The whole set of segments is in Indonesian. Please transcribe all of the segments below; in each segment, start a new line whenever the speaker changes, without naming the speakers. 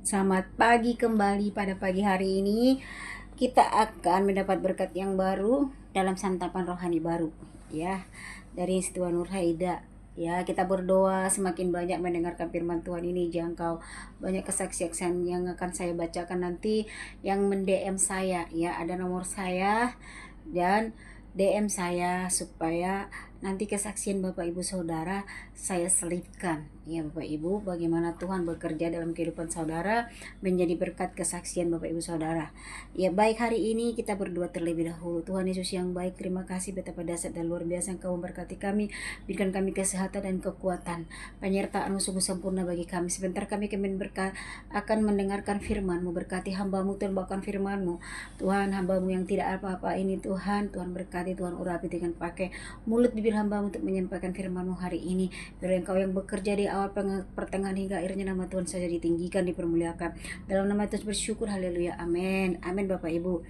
Selamat pagi kembali. Pada pagi hari ini kita akan mendapat berkat yang baru dalam santapan rohani baru ya, dari Istiwa Nur Haida. Ya, kita berdoa semakin banyak mendengarkan firman Tuhan ini, jangkau banyak kesaksian yang akan saya bacakan nanti. Yang mendm saya ya, ada nomor saya, dan DM saya supaya nanti kesaksian Bapak Ibu Saudara saya selipkan ya Bapak Ibu, bagaimana Tuhan bekerja dalam kehidupan saudara, menjadi berkat kesaksian Bapak Ibu Saudara. Ya, baik, hari ini kita berdoa terlebih dahulu. Tuhan Yesus yang baik, terima kasih betapa dahsyat dan luar biasa Engkau memberkati kami, berikan kami kesehatan dan kekuatan, penyertaan-Mu sungguh sempurna bagi kami. Sebentar kami akan mendengarkan firman-Mu, berkati hamba-Mu, Tuhan, bahkan firman-Mu Tuhan, hamba-Mu yang tidak apa-apa ini Tuhan berkati, Tuhan urapi dengan pakai mulut bibir hamba untuk menyampaikan firman-Mu hari ini. Biar Engkau yang bekerja di awal, pertengahan hingga akhirnya, nama Tuhan saja ditinggikan, dipermuliakan. Dalam nama Tuhan bersyukur, haleluya, amin. Amin Bapak Ibu.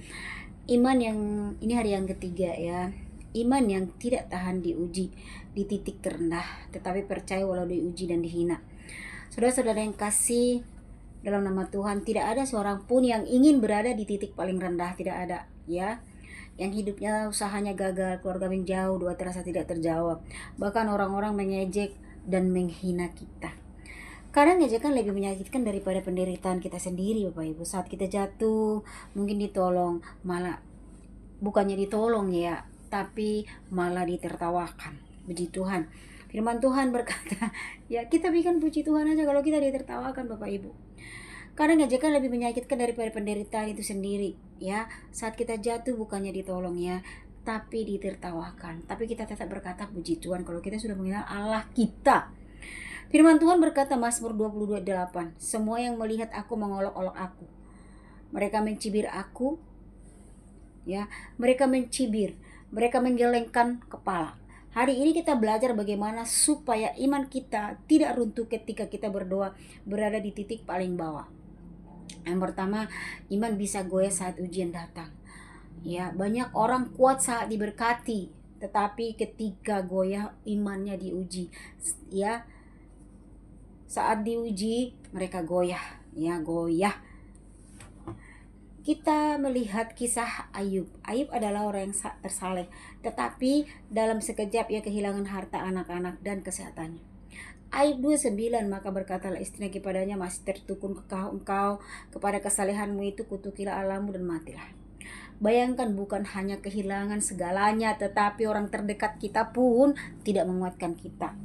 Iman yang ini hari yang ketiga ya. Iman yang tidak tahan diuji di titik terendah, tetapi percaya walau diuji dan dihina. Saudara-saudara yang kasih dalam nama Tuhan, tidak ada seorang pun yang ingin berada di titik paling rendah, tidak ada ya. Yang hidupnya usahanya gagal, keluarga menjauh, doa terasa tidak terjawab, bahkan orang-orang mengejek dan menghina kita. Kadang ejekan lebih menyakitkan daripada penderitaan kita sendiri Bapak Ibu. Saat kita jatuh mungkin ditolong, malah bukannya ditolong ya, tapi malah ditertawakan. Puji Tuhan, firman Tuhan berkata ya, kita bikin puji Tuhan aja kalau kita ditertawakan Bapak Ibu. Kadang ejekan lebih menyakitkan daripada penderitaan itu sendiri ya. Saat kita jatuh bukannya ditolong ya, tapi ditertawakan. Tapi kita tetap berkata puji Tuhan kalau kita sudah mengenal Allah kita. Firman Tuhan berkata, Mazmur 22:8, semua yang melihat aku mengolok-olok aku. Mereka mencibir aku ya, mereka mencibir, mereka menggelengkan kepala. Hari ini kita belajar bagaimana supaya iman kita tidak runtuh ketika kita berdoa berada di titik paling bawah. Yang pertama, iman bisa goyah saat ujian datang. Ya, banyak orang kuat saat diberkati, tetapi ketika goyah imannya diuji. Ya, saat diuji mereka goyah, ya goyah. Kita melihat kisah Ayub. Ayub adalah orang yang tersaleh, tetapi dalam sekejap ia kehilangan harta, anak-anak, dan kesehatannya. Ayub 29, maka berkatalah istrinya kepadanya, masih tertukun kekah engkau kepada kesalehanmu itu, kutukilah Allahmu dan matilah. Bayangkan, bukan hanya kehilangan segalanya, tetapi orang terdekat kita pun tidak menguatkan kita.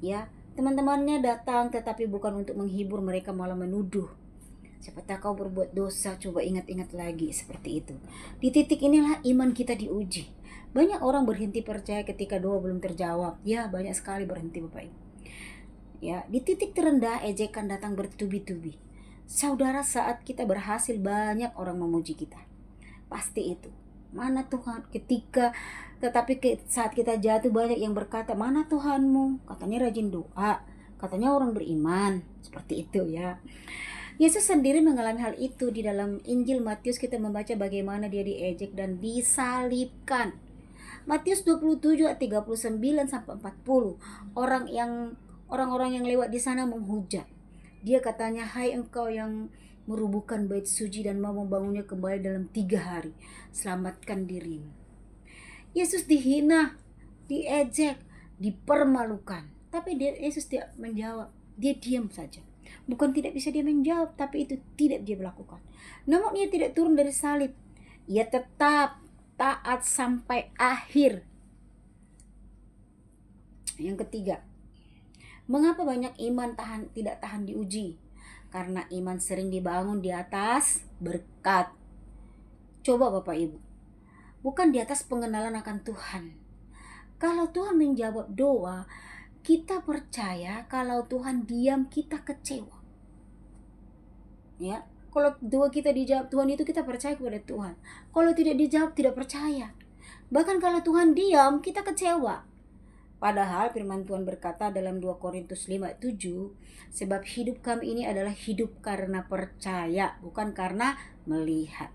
Ya, teman-temannya datang tetapi bukan untuk menghibur, mereka malah menuduh. Siapa tahu kau berbuat dosa, coba ingat-ingat lagi, seperti itu. Di titik inilah iman kita diuji. Banyak orang berhenti percaya ketika doa belum terjawab. Ya, banyak sekali berhenti Bapak Ibu. Ya, di titik terendah ejekan datang bertubi-tubi. Saudara, saat kita berhasil banyak orang memuji kita. Pasti itu. Mana Tuhan? Tetapi saat kita jatuh banyak yang berkata, mana Tuhanmu? Katanya rajin doa, katanya orang beriman. Seperti itu ya. Yesus sendiri mengalami hal itu. Di dalam Injil Matius kita membaca bagaimana dia diejek dan disalibkan. Matius 27 ayat 39 sampai 40. Orang-orang yang lewat di sana menghujat. Dia katanya, hai engkau yang merubuhkan bait suci dan mau membangunnya kembali dalam 3 hari, selamatkan dirimu. Yesus dihina, diejek, dipermalukan, tapi Yesus tidak menjawab. Dia diam saja. Bukan tidak bisa dia menjawab, tapi itu tidak dia lakukan. Namun ia tidak turun dari salib. Ia tetap taat sampai akhir. Yang ketiga, mengapa banyak iman tidak tahan diuji? Karena iman sering dibangun di atas berkat. Coba Bapak Ibu, bukan di atas pengenalan akan Tuhan. Kalau Tuhan menjawab doa, kita percaya. Kalau Tuhan diam, kita kecewa. Ya, kalau doa kita dijawab Tuhan, itu kita percaya kepada Tuhan. Kalau tidak dijawab, tidak percaya. Bahkan kalau Tuhan diam, kita kecewa. Padahal firman Tuhan berkata dalam 2 Korintus 5:7, sebab hidup kami ini adalah hidup karena percaya, bukan karena melihat.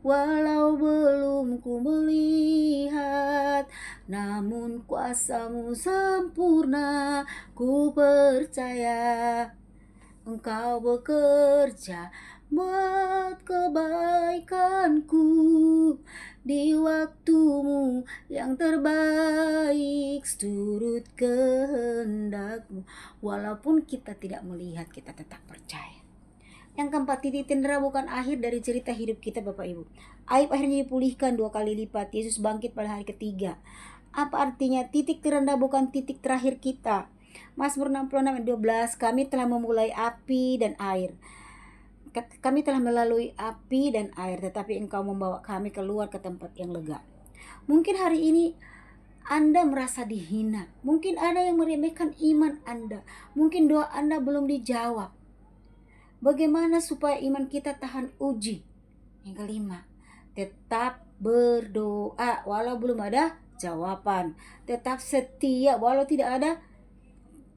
Walau belum ku melihat, namun kuasa-Mu sempurna, ku percaya. Engkau bekerja buat kebaikanku di waktumu yang terbaik, turut kehendakmu. Walaupun kita tidak melihat, kita tetap percaya. Yang keempat, titik tendera bukan akhir dari cerita hidup kita Bapak Ibu. Aib akhirnya dipulihkan 2 kali lipat. Yesus bangkit pada hari ketiga. Apa artinya? Titik terendah bukan titik terakhir kita. Mazmur 66 ayat 12, kami telah memulai api dan air. Kami telah melalui api dan air, tetapi Engkau membawa kami keluar ke tempat yang lega. Mungkin hari ini Anda merasa dihina. Mungkin ada yang meremehkan iman Anda. Mungkin doa Anda belum dijawab. Bagaimana supaya iman kita tahan uji? Yang kelima, tetap berdoa walau belum ada jawaban. Tetap setia walau tidak ada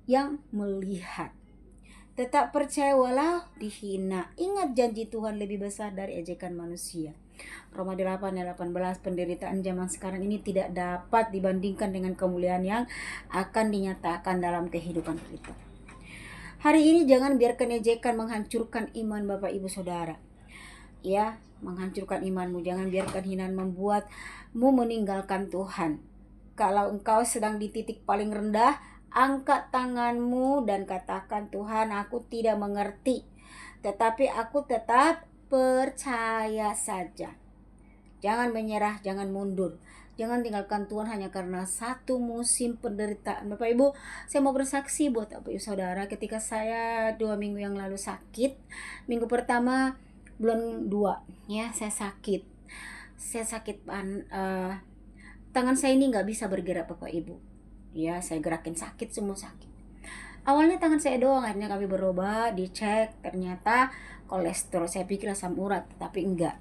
yang melihat. Tetap percaya walau dihina. Ingat janji Tuhan lebih besar dari ejekan manusia. Roma 8 ayat 18, penderitaan zaman sekarang ini tidak dapat dibandingkan dengan kemuliaan yang akan dinyatakan dalam kehidupan kita. Hari ini jangan biarkan ejekan menghancurkan iman Bapak Ibu Saudara. Ya, menghancurkan imanmu. Jangan biarkan hinaan membuatmu meninggalkan Tuhan. Kalau engkau sedang di titik paling rendah, angkat tanganmu dan katakan, Tuhan, aku tidak mengerti, tetapi aku tetap percaya saja. Jangan menyerah, jangan mundur. Jangan tinggalkan Tuhan hanya karena satu musim penderitaan. Bapak Ibu, saya mau bersaksi buat Bapak Ibu Saudara, ketika saya 2 minggu yang lalu sakit. Minggu pertama bulan 2 ya, saya sakit. Tangan saya ini nggak bisa bergerak Bapak Ibu. Ya, saya gerakin sakit, semua sakit. Awalnya tangan saya doang, akhirnya kami berobat, dicek, ternyata kolesterol. Saya pikir asam urat, tapi enggak.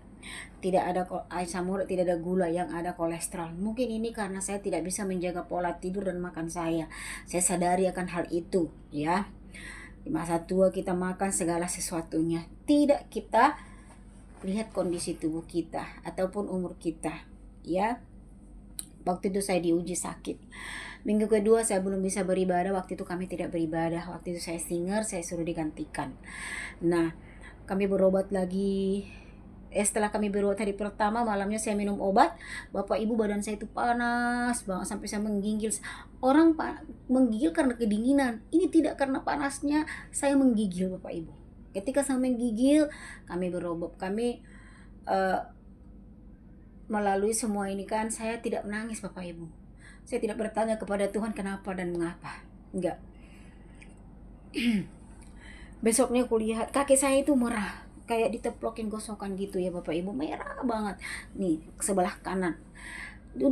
Tidak ada asam urat, tidak ada gula, yang ada kolesterol. Mungkin ini karena saya tidak bisa menjaga pola tidur dan makan saya. Saya sadari akan hal itu, ya. Di masa tua kita makan segala sesuatunya. Tidak kita lihat kondisi tubuh kita ataupun umur kita, ya. Waktu itu saya diuji sakit. Minggu kedua saya belum bisa beribadah. Waktu itu kami tidak beribadah. Waktu itu saya singer, saya suruh digantikan. Nah, kami berobat lagi. Setelah kami berobat hari pertama, malamnya saya minum obat. Bapak Ibu, badan saya itu panas banget sampai saya menggigil. Orang menggigil karena kedinginan. Ini tidak karena panasnya saya menggigil Bapak Ibu. Ketika saya menggigil, kami berobat. Kami melalui semua ini kan, saya tidak menangis Bapak Ibu. Saya tidak bertanya kepada Tuhan kenapa dan mengapa. Enggak. Besoknya kulihat kaki saya itu merah, kayak diteplokin gosokan gitu ya Bapak Ibu, merah banget nih sebelah kanan.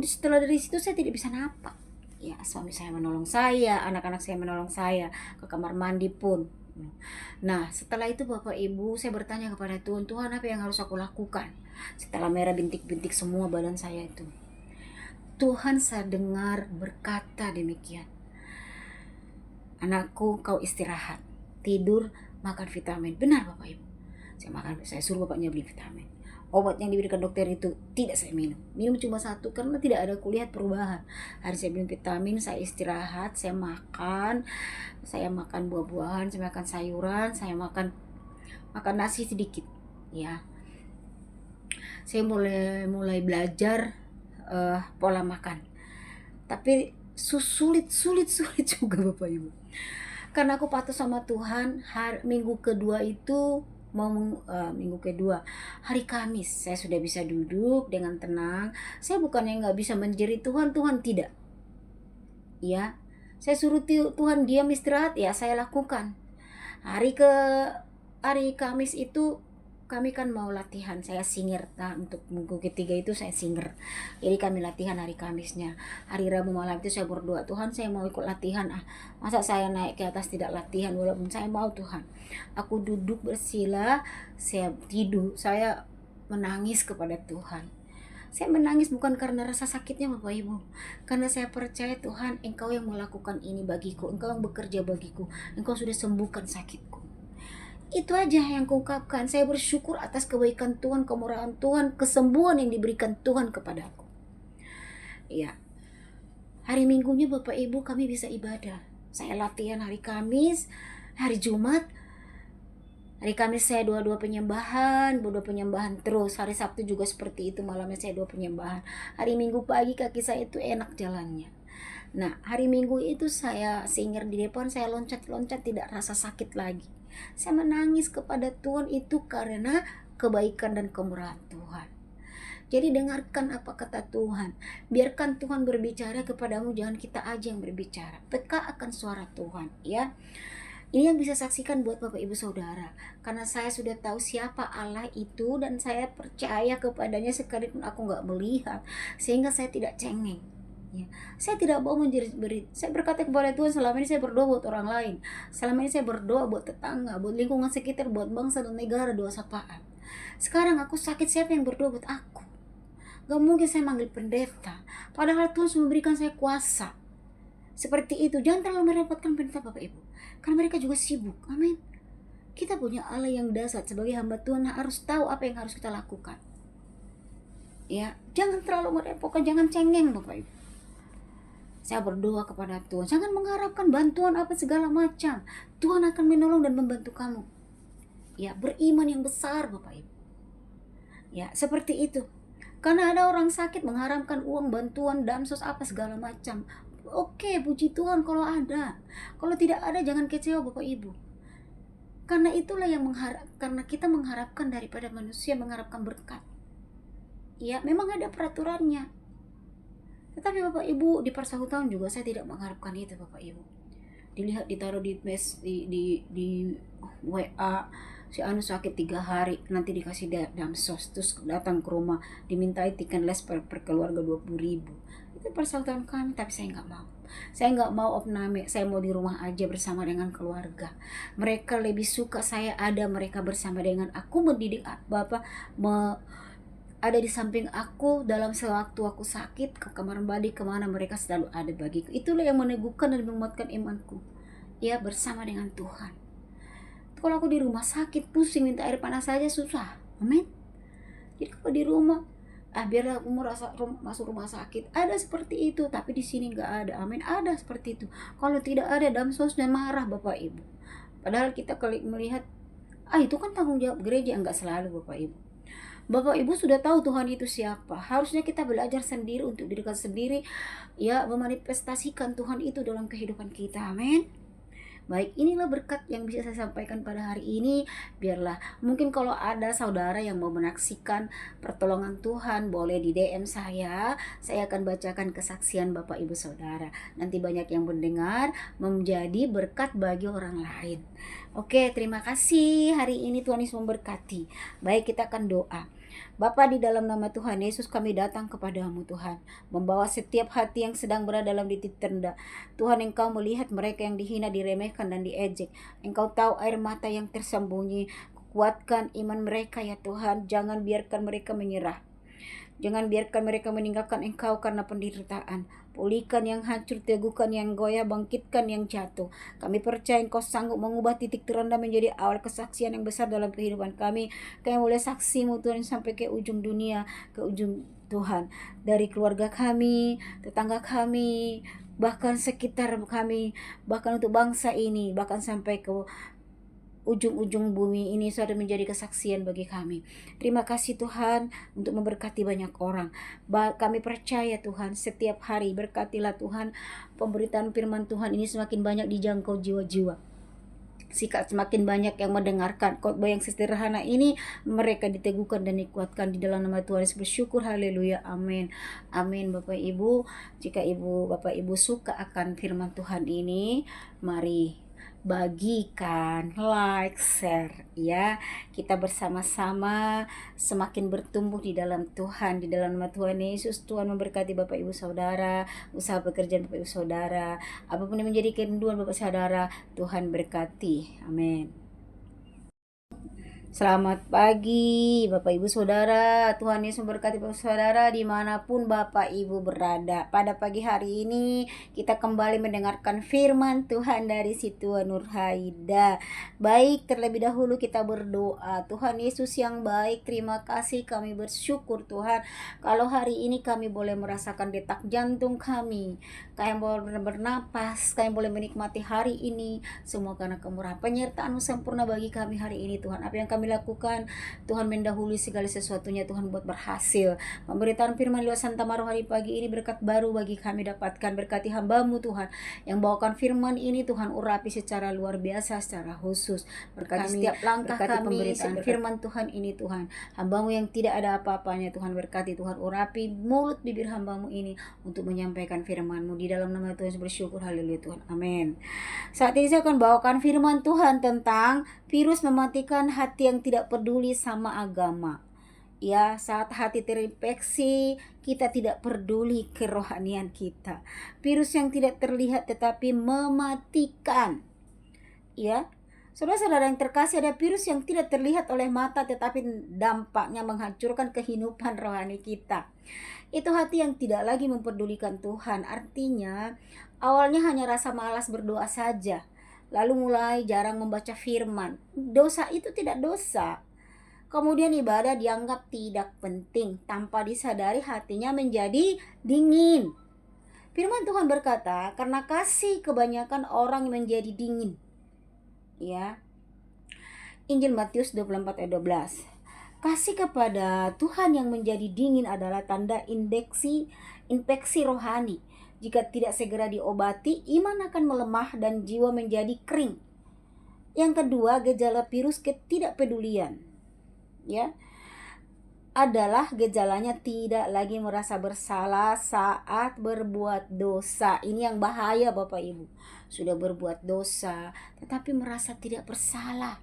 Setelah dari situ saya tidak bisa napak. Ya, suami saya menolong saya, anak-anak saya menolong saya, ke kamar mandi pun. Nah, setelah itu Bapak Ibu, saya bertanya kepada Tuhan, Tuhan apa yang harus aku lakukan? Setelah merah bintik-bintik semua badan saya itu, Tuhan saya dengar berkata demikian, anakku, kau istirahat, tidur, makan vitamin. Benar Bapak Ibu, saya suruh bapaknya beli vitamin. Obat yang diberikan dokter itu tidak saya minum cuma satu karena tidak ada kulihat perubahan. Hari saya minum vitamin, saya istirahat, saya makan buah-buahan, saya makan sayuran, saya makan nasi sedikit, ya. Saya mulai belajar pola makan. Tapi sulit juga Bapak Ibu. Karena aku patuh sama Tuhan. Minggu kedua hari Kamis saya sudah bisa duduk dengan tenang. Saya bukannya nggak bisa menjerit Tuhan tidak. Ya, saya suruh Tuhan diam istirahat, ya saya lakukan. Hari Kamis itu kami kan mau latihan, saya singer. Nah, untuk minggu ketiga itu saya singer. Jadi kami latihan hari Kamisnya. Hari Rabu malam itu saya berdoa, Tuhan saya mau ikut latihan. Masa saya naik ke atas tidak latihan? Walaupun saya mau Tuhan. Aku duduk bersila, saya tidur, saya menangis kepada Tuhan. Saya menangis bukan karena rasa sakitnya Bapak Ibu, karena saya percaya Tuhan, Engkau yang melakukan ini bagiku, Engkau yang bekerja bagiku, Engkau sudah sembuhkan sakitku. Itu aja yang kuungkapkan. Saya bersyukur atas kebaikan Tuhan, kemurahan Tuhan, kesembuhan yang diberikan Tuhan kepadaku. Ya, hari Minggunya Bapak Ibu kami bisa ibadah. Saya latihan hari Kamis, hari Jumat Hari Kamis saya doa-doa penyembahan, berdoa penyembahan terus. Hari Sabtu juga seperti itu, malamnya saya doa penyembahan. Hari Minggu pagi kaki saya itu enak jalannya. Nah, hari Minggu itu saya singgir di depan, saya loncat-loncat tidak rasa sakit lagi. Saya menangis kepada Tuhan itu karena kebaikan dan kemurahan Tuhan. Jadi dengarkan apa kata Tuhan. Biarkan Tuhan berbicara kepadamu, jangan kita aja yang berbicara. Peka akan suara Tuhan, ya. Ini yang bisa saksikan buat Bapak Ibu Saudara. Karena saya sudah tahu siapa Allah itu dan saya percaya kepadanya sekalipun aku nggak melihat. Sehingga saya tidak cengeng. Ya. Saya tidak mau menjerit-berit. Saya berkata kepada Tuhan, selama ini saya berdoa buat orang lain. Selama ini saya berdoa buat tetangga, buat lingkungan sekitar, buat bangsa dan negara, doa sapaan. Sekarang aku sakit, siapa yang berdoa buat aku? Gak mungkin saya manggil pendeta. Padahal Tuhan sudah memberikan saya kuasa. Seperti itu. Jangan terlalu merepotkan pendeta Bapak Ibu. Karena mereka juga sibuk. Amin. Kita punya Allah yang dahsyat. Sebagai hamba Tuhan harus tahu apa yang harus kita lakukan. Ya, jangan terlalu merepotkan. Jangan cengeng Bapak Ibu. Saya berdoa kepada Tuhan. Jangan mengharapkan bantuan apa segala macam. Tuhan akan menolong dan membantu kamu. Ya, beriman yang besar Bapak Ibu. Ya, seperti itu. Karena ada orang sakit mengharapkan uang, bantuan, dansos apa segala macam. Oke, puji Tuhan kalau ada. Kalau tidak ada jangan kecewa Bapak Ibu. Karena itulah yang karena kita mengharapkan daripada manusia mengharapkan berkat. Ya, memang ada peraturannya. Tetapi Bapak Ibu di persahutan juga saya tidak mengharapkan itu Bapak Ibu. Dilihat ditaruh di WA, si anu sakit 3 hari nanti dikasih damsos, terus datang ke rumah dimintai tiket les per keluarga 20.000. Itu persyaratan kami, tapi saya nggak mau opname. Saya mau di rumah aja bersama dengan keluarga. Mereka lebih suka saya ada mereka bersama dengan aku, mendidik Bapak, ada di samping aku dalam sewaktu aku sakit, ke kamar mandi kemana mereka selalu ada bagiku. Itulah yang meneguhkan dan menguatkan imanku, ya, bersama dengan Tuhan. Kalau aku di rumah sakit pusing minta air panas saja susah. Amin. Jadi kalau di rumah biar aku merasa masuk rumah sakit, ada seperti itu. Tapi di sini nggak ada. Amin. Ada seperti itu. Kalau tidak ada damsosnya marah Bapak Ibu. Padahal kita melihat itu kan tanggung jawab gereja. Enggak selalu Bapak Ibu. Bapak Ibu sudah tahu Tuhan itu siapa. Harusnya kita belajar sendiri untuk diri kita sendiri, ya, memanifestasikan Tuhan itu dalam kehidupan kita. Amin. Baik, inilah berkat yang bisa saya sampaikan pada hari ini. Biarlah, mungkin kalau ada saudara yang mau menaksikan pertolongan Tuhan, boleh di DM saya akan bacakan kesaksian Bapak Ibu Saudara. Nanti banyak yang mendengar, menjadi berkat bagi orang lain. Oke, terima kasih. Hari ini Tuhan Yesus memberkati. Baik, kita akan doa. Bapa, di dalam nama Tuhan Yesus kami datang kepadamu Tuhan, membawa setiap hati yang sedang berada dalam titik terendah. Tuhan, Engkau melihat mereka yang dihina, diremehkan, dan diejek. Engkau tahu air mata yang tersembunyi. Kuatkan iman mereka ya Tuhan, jangan biarkan mereka menyerah. Jangan biarkan mereka meninggalkan Engkau karena penderitaan. Pulihkan yang hancur, teguhkan yang goyah, bangkitkan yang jatuh. Kami percaya Engkau sanggup mengubah titik terendah menjadi awal kesaksian yang besar dalam kehidupan kami. Kami boleh saksimu Tuhan sampai ke ujung dunia, ke ujung Tuhan. Dari keluarga kami, tetangga kami, bahkan sekitar kami, bahkan untuk bangsa ini, bahkan sampai ke ujung-ujung bumi ini sudah menjadi kesaksian bagi kami. Terima kasih Tuhan untuk memberkati banyak orang. Kami percaya Tuhan setiap hari berkatilah Tuhan pemberitaan firman Tuhan ini semakin banyak dijangkau jiwa-jiwa. Semakin banyak yang mendengarkan khotbah yang sederhana ini, mereka diteguhkan dan dikuatkan di dalam nama Tuhan Yesus. Bersyukur, haleluya, amin. Amin. Bapak Ibu, jika Bapak Ibu suka akan firman Tuhan ini, mari bagikan, like, share, ya. Kita bersama-sama semakin bertumbuh di dalam Tuhan, di dalam nama Tuhan Yesus. Tuhan memberkati Bapak Ibu Saudara, usaha pekerjaan Bapak Ibu Saudara, apapun yang menjadi kerinduan Bapak Saudara, Tuhan berkati. Amin. Selamat pagi Bapak Ibu Saudara. Tuhan Yesus memberkati Bapak Saudara dimanapun Bapak Ibu berada. Pada pagi hari ini kita kembali mendengarkan firman Tuhan dari Situan Nurhaida. Baik, terlebih dahulu kita berdoa. Tuhan Yesus yang baik, terima kasih, kami bersyukur Tuhan kalau hari ini kami boleh merasakan detak jantung kami, kami boleh bernapas, kami boleh menikmati hari ini, semua karena kemurahan penyertaan-Mu sempurna bagi kami hari ini Tuhan. Apa yang kami lakukan, Tuhan mendahului segala sesuatunya, Tuhan buat berhasil. Pemberitaan firman lewat Santa Maruh hari pagi ini berkat baru bagi kami dapatkan. Berkati hamba-Mu Tuhan yang bawakan firman ini, Tuhan urapi secara luar biasa, secara khusus. Berkati setiap langkah kami, pemberitaan firman Tuhan ini Tuhan. Hamba-Mu yang tidak ada apa-apanya Tuhan berkati, Tuhan urapi mulut bibir hamba-Mu ini untuk menyampaikan firman-Mu. Di dalam nama Tuhan bersyukur, haleluya Tuhan, amin. Saat ini saya akan bawakan firman Tuhan tentang virus mematikan hati yang tidak peduli sama agama. Ya, saat hati terinfeksi, kita tidak peduli kerohanian kita. Virus yang tidak terlihat tetapi mematikan. Ya, saudara-saudara yang terkasih, ada virus yang tidak terlihat oleh mata tetapi dampaknya menghancurkan kehidupan rohani kita. Itu hati yang tidak lagi mempedulikan Tuhan. Artinya, awalnya hanya rasa malas berdoa saja, lalu mulai jarang membaca firman. Dosa itu tidak dosa. Kemudian ibadah dianggap tidak penting, tanpa disadari hatinya menjadi dingin. Firman Tuhan berkata, karena kasih kebanyakan orang menjadi dingin. Ya. Injil Matius 24 ayat 12. Kasih kepada Tuhan yang menjadi dingin adalah tanda infeksi rohani. Jika tidak segera diobati, iman akan melemah dan jiwa menjadi kering. Yang kedua, gejala virus ketidakpedulian, ya, adalah gejalanya tidak lagi merasa bersalah saat berbuat dosa. Ini yang bahaya Bapak Ibu. Sudah berbuat dosa, tetapi merasa tidak bersalah,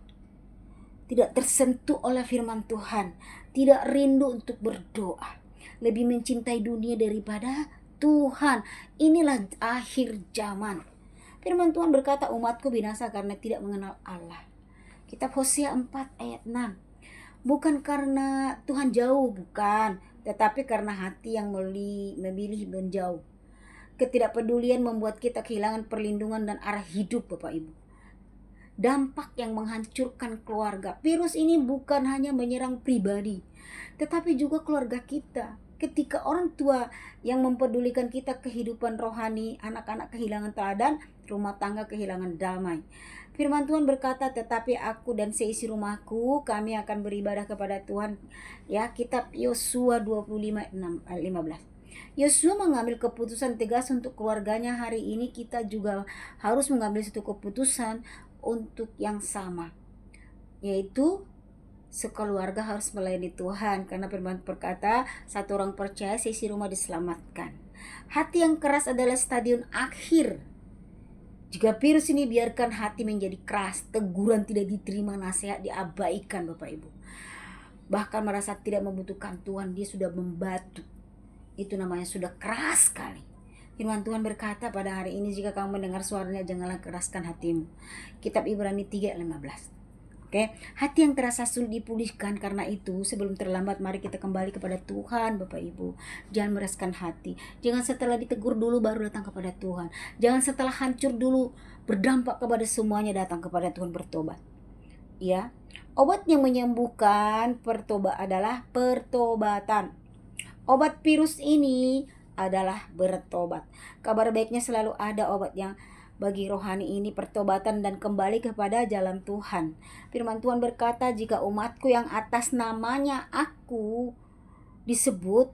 tidak tersentuh oleh firman Tuhan, tidak rindu untuk berdoa, lebih mencintai dunia daripada Tuhan. Inilah akhir zaman. Firman Tuhan berkata, umatku binasa karena tidak mengenal Allah. Kitab Hosea 4 ayat 6. Bukan karena Tuhan jauh, bukan, tetapi karena hati yang memilih menjauh. Ketidakpedulian membuat kita kehilangan perlindungan dan arah hidup Bapak Ibu. Dampak yang menghancurkan keluarga. Virus ini bukan hanya menyerang pribadi, tetapi juga keluarga kita. Ketika orang tua yang mempedulikan kita kehidupan rohani, anak-anak kehilangan teladan, rumah tangga kehilangan damai. Firman Tuhan berkata, tetapi aku dan seisi rumahku, kami akan beribadah kepada Tuhan. Ya, kitab Yosua 25:15. Yosua mengambil keputusan tegas untuk keluarganya. Hari ini kita juga harus mengambil satu keputusan untuk yang sama, yaitu sekeluarga harus melayani Tuhan, karena firman berkata, satu orang percaya seisi rumah diselamatkan. Hati yang keras adalah stadion akhir. Jika virus ini biarkan hati menjadi keras, teguran tidak diterima, nasihat diabaikan Bapak Ibu, bahkan merasa tidak membutuhkan Tuhan, dia sudah membatu. Itu namanya sudah keras sekali. Firman Tuhan berkata pada hari ini, jika kamu mendengar suaranya, janganlah keraskan hatimu. Kitab Ibrani 3:15. Oke, hati yang terasa sulit dipulihkan. Karena itu, sebelum terlambat, mari kita kembali kepada Tuhan Bapak Ibu. Jangan meraskan hati. Jangan setelah ditegur dulu baru datang kepada Tuhan. Jangan setelah hancur dulu berdampak kepada semuanya datang kepada Tuhan bertobat. Ya, obat yang menyembuhkan adalah pertobatan. Obat virus ini adalah bertobat. Kabar baiknya selalu ada obat yang bagi rohani ini, pertobatan dan kembali kepada jalan Tuhan. Firman Tuhan berkata, jika umatku yang atas namanya aku disebut,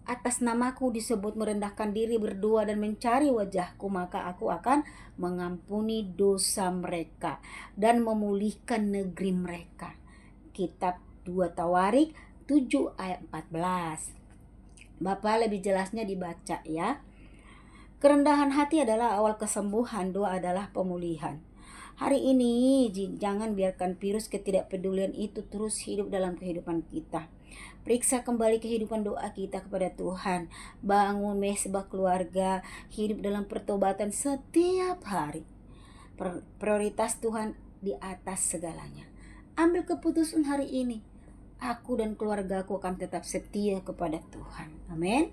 atas namaku disebut, merendahkan diri, berdoa dan mencari wajahku, maka aku akan mengampuni dosa mereka dan memulihkan negeri mereka. Kitab 2 Tawarik 7 ayat 14. Bapak lebih jelasnya dibaca ya. Kerendahan hati adalah awal kesembuhan, doa adalah pemulihan. Hari ini jangan biarkan virus ketidakpedulian itu terus hidup dalam kehidupan kita. Periksa kembali kehidupan doa kita kepada Tuhan. Bangun mesbah keluarga, hidup dalam pertobatan setiap hari. Prioritas Tuhan di atas segalanya. Ambil keputusan hari ini. Aku dan keluargaku akan tetap setia kepada Tuhan. Amin.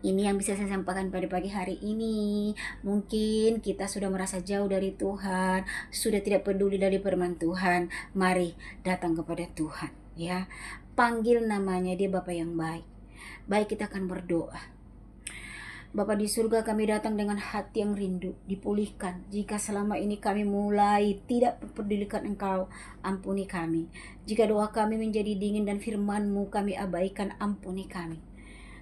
Ini yang bisa saya sampaikan pada pagi hari ini. Mungkin kita sudah merasa jauh dari Tuhan, sudah tidak peduli dari firman Tuhan. Mari datang kepada Tuhan, ya. Panggil namanya, dia Bapa yang baik. Baik, kita akan berdoa. Bapa di surga, kami datang dengan hati yang rindu, dipulihkan. Jika selama ini kami mulai tidak mempedulikan Engkau, ampuni kami. Jika doa kami menjadi dingin dan firman-Mu kami abaikan, ampuni kami.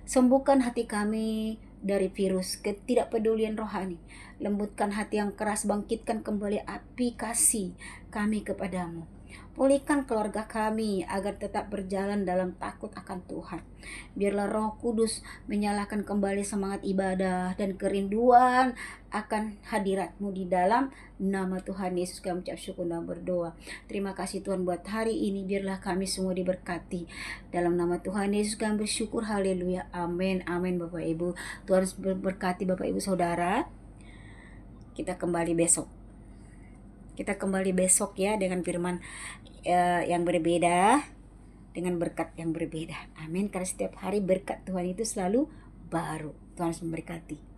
Sembuhkan hati kami dari virus ketidakpedulian rohani. Lembutkan hati yang keras, bangkitkan kembali api kasih kami kepadamu. Pulihkan keluarga kami agar tetap berjalan dalam takut akan Tuhan. Biarlah Roh Kudus menyalakan kembali semangat ibadah dan kerinduan akan hadirat-Mu di dalam nama Tuhan Yesus. Kami ucap syukur dan berdoa. Terima kasih Tuhan buat hari ini. Biarlah kami semua diberkati. Dalam nama Tuhan Yesus kami bersyukur. Haleluya. Amin. Amin Bapak Ibu. Tuhan berkati Bapak Ibu Saudara. Kita kembali besok. Kita kembali besok ya dengan firman yang berbeda, dengan berkat yang berbeda. Amin. Karena setiap hari berkat Tuhan itu selalu baru. Tuhan memberkati.